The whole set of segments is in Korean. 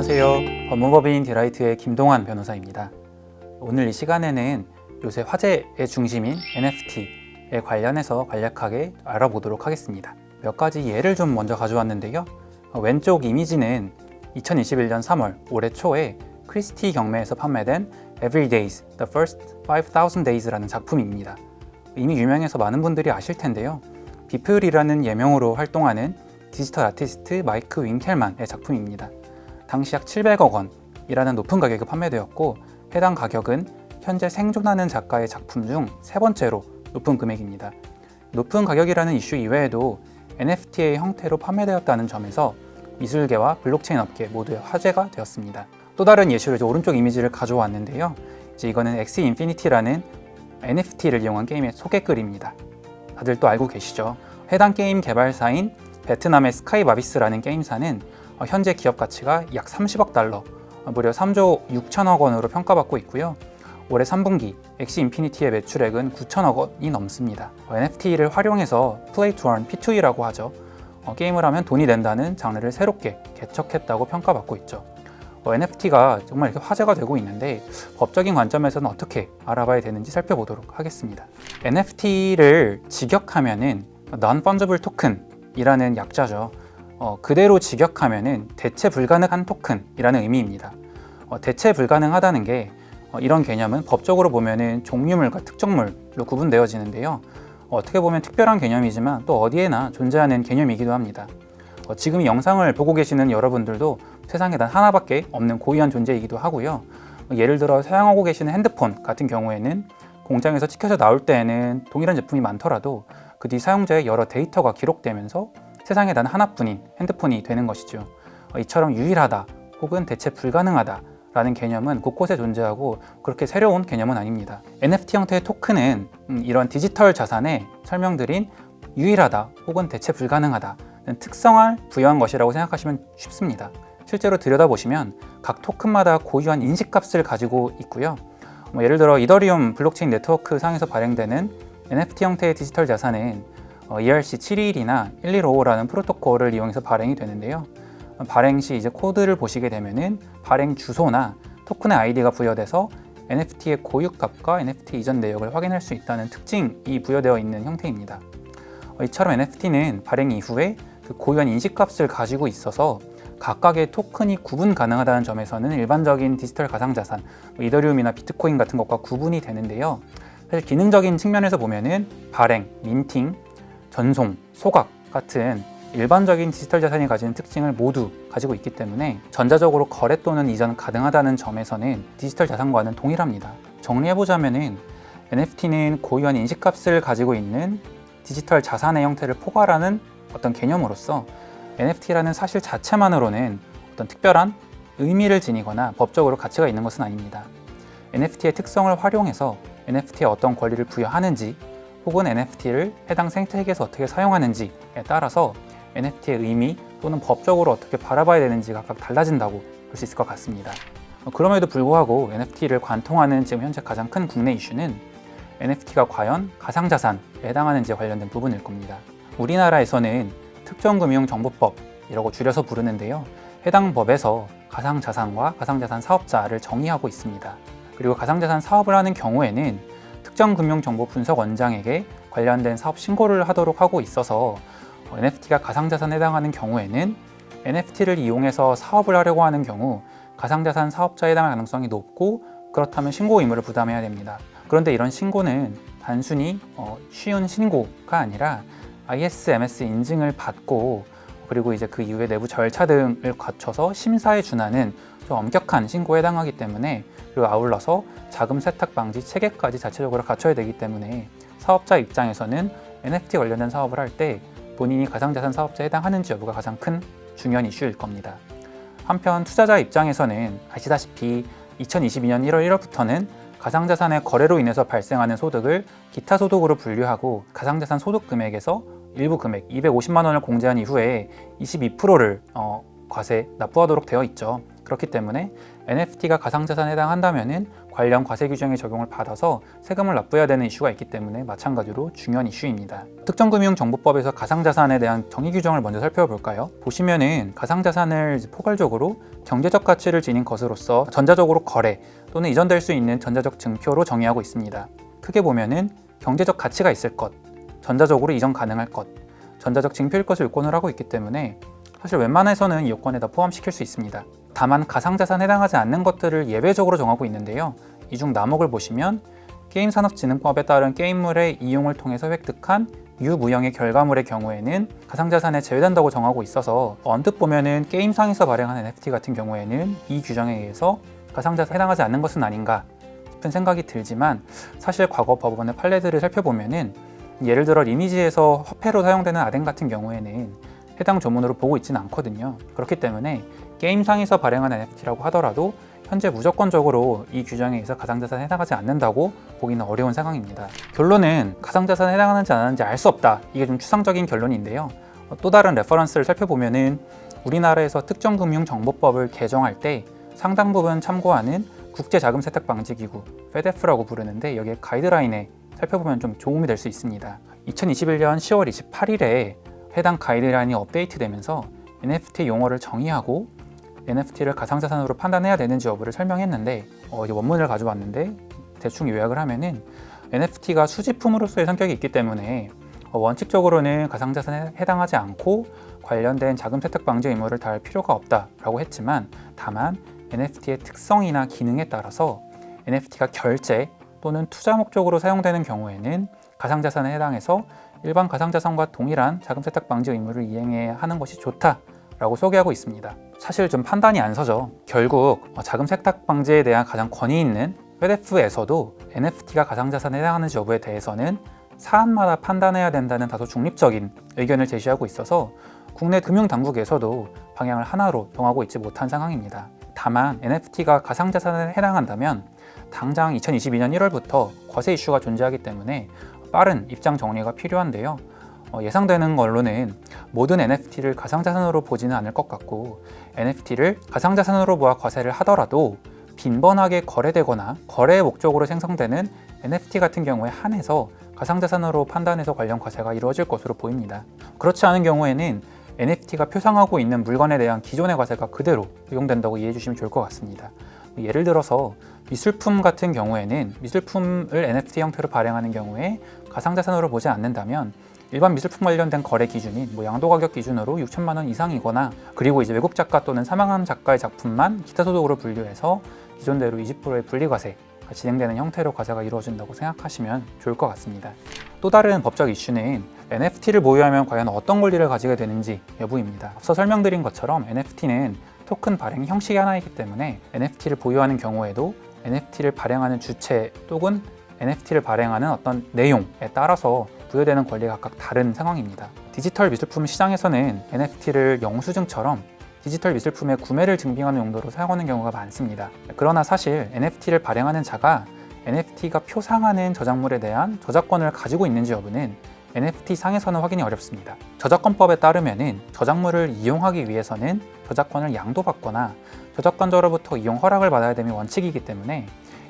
안녕하세요. 법무법인 디라이트의 김동환 변호사입니다. 오늘 이 시간에는 요새 화제의 중심인 NFT에 관련해서 간략하게 알아보도록 하겠습니다. 몇 가지 예를 좀 먼저 가져왔는데요. 왼쪽 이미지는 2021년 3월 올해 초에 크리스티 경매에서 판매된 Every Days, The First 5,000 Days라는 작품입니다. 이미 유명해서 많은 분들이 아실 텐데요. 비플이라는 예명으로 활동하는 디지털 아티스트 마이크 윙켈만의 작품입니다. 당시 약 700억 원이라는 높은 가격에 판매되었고, 해당 가격은 현재 생존하는 작가의 작품 중 세 번째로 높은 금액입니다. 높은 가격이라는 이슈 이외에도 NFT의 형태로 판매되었다는 점에서 미술계와 블록체인 업계 모두의 화제가 되었습니다. 또 다른 예시로 오른쪽 이미지를 가져왔는데요. 이거는 엑시 인피니티라는 NFT를 이용한 게임의 소개글입니다. 다들 또 알고 계시죠? 해당 게임 개발사인 베트남의 스카이마비스라는 게임사는 현재 기업 가치가 약 30억 달러, 무려 3조 6천억 원으로 평가받고 있고요. 올해 3분기 엑시 인피니티의 매출액은 9천억 원이 넘습니다. NFT를 활용해서 플레이 투 earn, P2E라고 하죠. 게임을 하면 돈이 된다는 장르를 새롭게 개척했다고 평가받고 있죠. NFT가 정말 이렇게 화제가 되고 있는데 법적인 관점에서는 어떻게 알아봐야 되는지 살펴보도록 하겠습니다. NFT를 직역하면은 Non-Fungible Token이라는 약자죠. 그대로 직역하면은 대체 불가능한 토큰이라는 의미입니다. 대체 불가능하다는 게 이런 개념은 법적으로 보면은 종류물과 특정물로 구분되어지는데요. 어떻게 보면 특별한 개념이지만 또 어디에나 존재하는 개념이기도 합니다. 지금 이 영상을 보고 계시는 여러분들도 세상에 단 하나밖에 없는 고유한 존재이기도 하고요. 예를 들어 사용하고 계시는 핸드폰 같은 경우에는 공장에서 찍혀서 나올 때에는 동일한 제품이 많더라도 그 뒤 사용자의 여러 데이터가 기록되면서 세상에 단 하나뿐인 핸드폰이 되는 것이죠. 이처럼 유일하다 혹은 대체 불가능하다 라는 개념은 곳곳에 존재하고 그렇게 새로운 개념은 아닙니다. NFT 형태의 토큰은 이런 디지털 자산에 설명드린 유일하다 혹은 대체 불가능하다 특성을 부여한 것이라고 생각하시면 쉽습니다. 실제로 들여다보시면 각 토큰마다 고유한 인식값을 가지고 있고요. 예를 들어 이더리움 블록체인 네트워크 상에서 발행되는 NFT 형태의 디지털 자산은 ERC721이나 1155라는 프로토콜을 이용해서 발행이 되는데요. 발행 시 이제 코드를 보시게 되면은 발행 주소나 토큰의 아이디가 부여돼서 NFT의 고유값과 NFT 이전 내역을 확인할 수 있다는 특징이 부여되어 있는 형태입니다. 이처럼 NFT는 발행 이후에 그 고유한 인식값을 가지고 있어서 각각의 토큰이 구분 가능하다는 점에서는 일반적인 디지털 가상자산, 이더리움이나 비트코인 같은 것과 구분이 되는데요. 사실 기능적인 측면에서 보면은 발행, 민팅, 전송, 소각 같은 일반적인 디지털 자산이 가지는 특징을 모두 가지고 있기 때문에 전자적으로 거래 또는 이전 가능하다는 점에서는 디지털 자산과는 동일합니다. 정리해보자면은 NFT는 고유한 인식값을 가지고 있는 디지털 자산의 형태를 포괄하는 어떤 개념으로서 NFT라는 사실 자체만으로는 어떤 특별한 의미를 지니거나 법적으로 가치가 있는 것은 아닙니다. NFT의 특성을 활용해서 NFT에 어떤 권리를 부여하는지 혹은 NFT를 해당 생태계에서 어떻게 사용하는지에 따라서 NFT의 의미 또는 법적으로 어떻게 바라봐야 되는지가 각각 달라진다고 볼 수 있을 것 같습니다. 그럼에도 불구하고 NFT를 관통하는 지금 현재 가장 큰 국내 이슈는 NFT가 과연 가상자산에 해당하는지에 관련된 부분일 겁니다. 우리나라에서는 특정금융정보법이라고 줄여서 부르는데요. 해당 법에서 가상자산과 가상자산 사업자를 정의하고 있습니다. 그리고 가상자산 사업을 하는 경우에는 특정금융정보분석원장에게 관련된 사업 신고를 하도록 하고 있어서 NFT가 가상자산에 해당하는 경우에는 NFT를 이용해서 사업을 하려고 하는 경우 가상자산 사업자에 해당할 가능성이 높고 그렇다면 신고 의무를 부담해야 됩니다. 그런데 이런 신고는 단순히 쉬운 신고가 아니라 ISMS 인증을 받고 그리고 이제 그 이후에 내부 절차 등을 거쳐서 심사에 준하는 좀 엄격한 신고에 해당하기 때문에 그리고 아울러서 자금 세탁 방지 체계까지 자체적으로 갖춰야 되기 때문에 사업자 입장에서는 NFT 관련된 사업을 할 때 본인이 가상자산 사업자에 해당하는지 여부가 가장 큰 중요한 이슈일 겁니다. 한편 투자자 입장에서는 아시다시피 2022년 1월 1월부터는 가상자산의 거래로 인해서 발생하는 소득을 기타 소득으로 분류하고 가상자산 소득 금액에서 일부 금액 250만 원을 공제한 이후에 22%를 과세 납부하도록 되어 있죠. 그렇기 때문에 NFT가 가상자산에 해당한다면 관련 과세 규정의 적용을 받아서 세금을 납부해야 되는 이슈가 있기 때문에 마찬가지로 중요한 이슈입니다. 특정금융정보법에서 가상자산에 대한 정의 규정을 먼저 살펴볼까요? 보시면은 가상자산을 포괄적으로 경제적 가치를 지닌 것으로서 전자적으로 거래 또는 이전될 수 있는 전자적 증표로 정의하고 있습니다. 크게 보면은 경제적 가치가 있을 것, 전자적으로 이전 가능할 것, 전자적 증표일 것을 요건을 하고 있기 때문에 사실 웬만해서는 이 요건에 다 포함시킬 수 있습니다. 다만 가상자산에 해당하지 않는 것들을 예외적으로 정하고 있는데요. 이 중 나목을 보시면 게임산업진흥법에 따른 게임물의 이용을 통해서 획득한 유무형의 결과물의 경우에는 가상자산에 제외된다고 정하고 있어서 언뜻 보면은 게임상에서 발행한 NFT 같은 경우에는 이 규정에 의해서 가상자산에 해당하지 않는 것은 아닌가 싶은 생각이 들지만 사실 과거 법원의 판례들을 살펴보면은 예를 들어 리니지에서 화폐로 사용되는 아덴 같은 경우에는 해당 조문으로 보고 있지는 않거든요. 그렇기 때문에 게임상에서 발행한 NFT라고 하더라도 현재 무조건적으로 이 규정에 의해서 가상자산에 해당하지 않는다고 보기는 어려운 상황입니다. 결론은 가상자산에 해당하는지 안 하는지 알 수 없다. 이게 좀 추상적인 결론인데요. 또 다른 레퍼런스를 살펴보면은 우리나라에서 특정금융정보법을 개정할 때 상당 부분 참고하는 국제자금세탁방지기구 FATF라고 부르는데 여기에 가이드라인에 살펴보면 좀 도움이 될 수 있습니다. 2021년 10월 28일에 해당 가이드라인이 업데이트되면서 NFT 용어를 정의하고 NFT를 가상자산으로 판단해야 되는지 여부를 설명했는데 이제 원문을 가져왔는데 대충 요약을 하면은 NFT가 수집품으로서의 성격이 있기 때문에 원칙적으로는 가상자산에 해당하지 않고 관련된 자금 세탁 방지 의무를 다할 필요가 없다라고 했지만 다만 NFT의 특성이나 기능에 따라서 NFT가 결제 또는 투자 목적으로 사용되는 경우에는 가상자산에 해당해서 일반 가상자산과 동일한 자금 세탁 방지 의무를 이행해야 하는 것이 좋다라고 소개하고 있습니다. 사실 좀 판단이 안 서죠. 결국 자금 세탁 방지에 대한 가장 권위 있는 FATF에서도 NFT가 가상자산에 해당하는지 여부에 대해서는 사안마다 판단해야 된다는 다소 중립적인 의견을 제시하고 있어서 국내 금융당국에서도 방향을 하나로 정하고 있지 못한 상황입니다. 다만 NFT가 가상자산에 해당한다면 당장 2022년 1월부터 과세 이슈가 존재하기 때문에 빠른 입장 정리가 필요한데요. 예상되는 걸로는 모든 NFT를 가상자산으로 보지는 않을 것 같고 NFT를 가상자산으로 보아 과세를 하더라도 빈번하게 거래되거나 거래 목적으로 생성되는 NFT 같은 경우에 한해서 가상자산으로 판단해서 관련 과세가 이루어질 것으로 보입니다. 그렇지 않은 경우에는 NFT가 표상하고 있는 물건에 대한 기존의 과세가 그대로 적용된다고 이해해 주시면 좋을 것 같습니다. 예를 들어서 미술품 같은 경우에는 미술품을 NFT 형태로 발행하는 경우에 가상자산으로 보지 않는다면 일반 미술품 관련된 거래 기준인 양도 가격 기준으로 6천만 원 이상이거나 그리고 이제 외국 작가 또는 사망한 작가의 작품만 기타 소득으로 분류해서 기존대로 20%의 분리과세가 진행되는 형태로 과세가 이루어진다고 생각하시면 좋을 것 같습니다. 또 다른 법적 이슈는 NFT를 보유하면 과연 어떤 권리를 가지게 되는지 여부입니다. 앞서 설명드린 것처럼 NFT는 토큰 발행 형식의 하나이기 때문에 NFT를 보유하는 경우에도 NFT를 발행하는 주체 또는 NFT를 발행하는 어떤 내용에 따라서 부여되는 권리가 각각 다른 상황입니다. 디지털 미술품 시장에서는 NFT를 영수증처럼 디지털 미술품의 구매를 증빙하는 용도로 사용하는 경우가 많습니다. 그러나 사실 NFT를 발행하는 자가 NFT가 표상하는 저작물에 대한 저작권을 가지고 있는지 여부는 NFT 상에서는 확인이 어렵습니다. 저작권법에 따르면은 저작물을 이용하기 위해서는 저작권을 양도받거나 저작권자로부터 이용 허락을 받아야 되는 원칙이기 때문에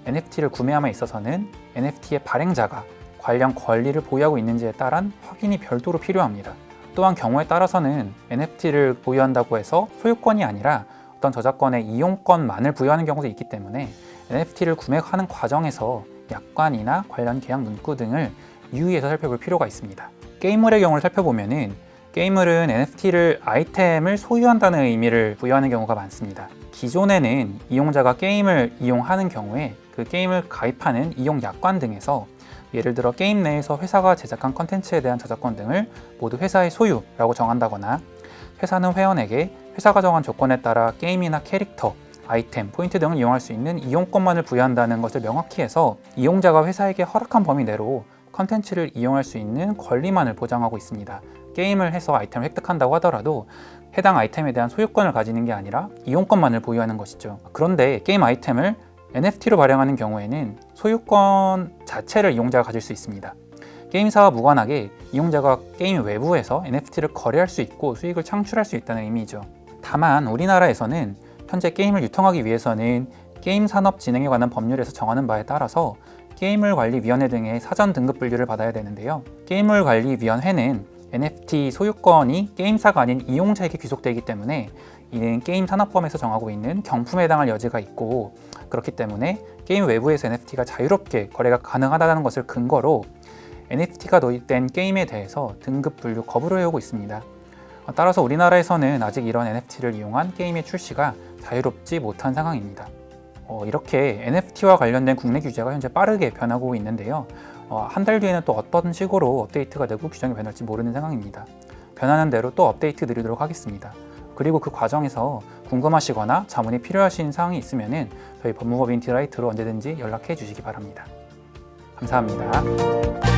NFT를 구매함에 있어서는 NFT의 발행자가 관련 권리를 보유하고 있는지에 따른 확인이 별도로 필요합니다. 또한 경우에 따라서는 NFT를 보유한다고 해서 소유권이 아니라 어떤 저작권의 이용권만을 부여하는 경우도 있기 때문에 NFT를 구매하는 과정에서 약관이나 관련 계약 문구 등을 유의해서 살펴볼 필요가 있습니다. 게임물의 경우를 살펴보면은 게임물은 NFT를 아이템을 소유한다는 의미를 부여하는 경우가 많습니다. 기존에는 이용자가 게임을 이용하는 경우에 그 게임을 가입하는 이용 약관 등에서 예를 들어 게임 내에서 회사가 제작한 컨텐츠에 대한 저작권 등을 모두 회사의 소유라고 정한다거나 회사는 회원에게 회사가 정한 조건에 따라 게임이나 캐릭터, 아이템, 포인트 등을 이용할 수 있는 이용권만을 부여한다는 것을 명확히 해서 이용자가 회사에게 허락한 범위 내로 컨텐츠를 이용할 수 있는 권리만을 보장하고 있습니다. 게임을 해서 아이템을 획득한다고 하더라도 해당 아이템에 대한 소유권을 가지는 게 아니라 이용권만을 보유하는 것이죠. 그런데 게임 아이템을 NFT로 발행하는 경우에는 소유권 자체를 이용자가 가질 수 있습니다. 게임사와 무관하게 이용자가 게임 외부에서 NFT를 거래할 수 있고 수익을 창출할 수 있다는 의미죠. 다만 우리나라에서는 현재 게임을 유통하기 위해서는 게임 산업 진행에 관한 법률에서 정하는 바에 따라서 게임물관리위원회 등의 사전 등급 분류를 받아야 되는데요. 게임물관리위원회는 NFT 소유권이 게임사가 아닌 이용자에게 귀속되기 때문에 이는 게임 산업법에서 정하고 있는 경품에 해당할 여지가 있고, 그렇기 때문에 게임 외부에서 NFT가 자유롭게 거래가 가능하다는 것을 근거로 NFT가 도입된 게임에 대해서 등급 분류 거부를 해오고 있습니다. 따라서 우리나라에서는 아직 이런 NFT를 이용한 게임의 출시가 자유롭지 못한 상황입니다. 이렇게 NFT와 관련된 국내 규제가 현재 빠르게 변하고 있는데요. 한 달 뒤에는 또 어떤 식으로 업데이트가 되고 규정이 변할지 모르는 상황입니다. 변하는 대로 또 업데이트 드리도록 하겠습니다. 그리고 그 과정에서 궁금하시거나 자문이 필요하신 사항이 있으면 저희 법무법인 디라이트로 언제든지 연락해 주시기 바랍니다. 감사합니다.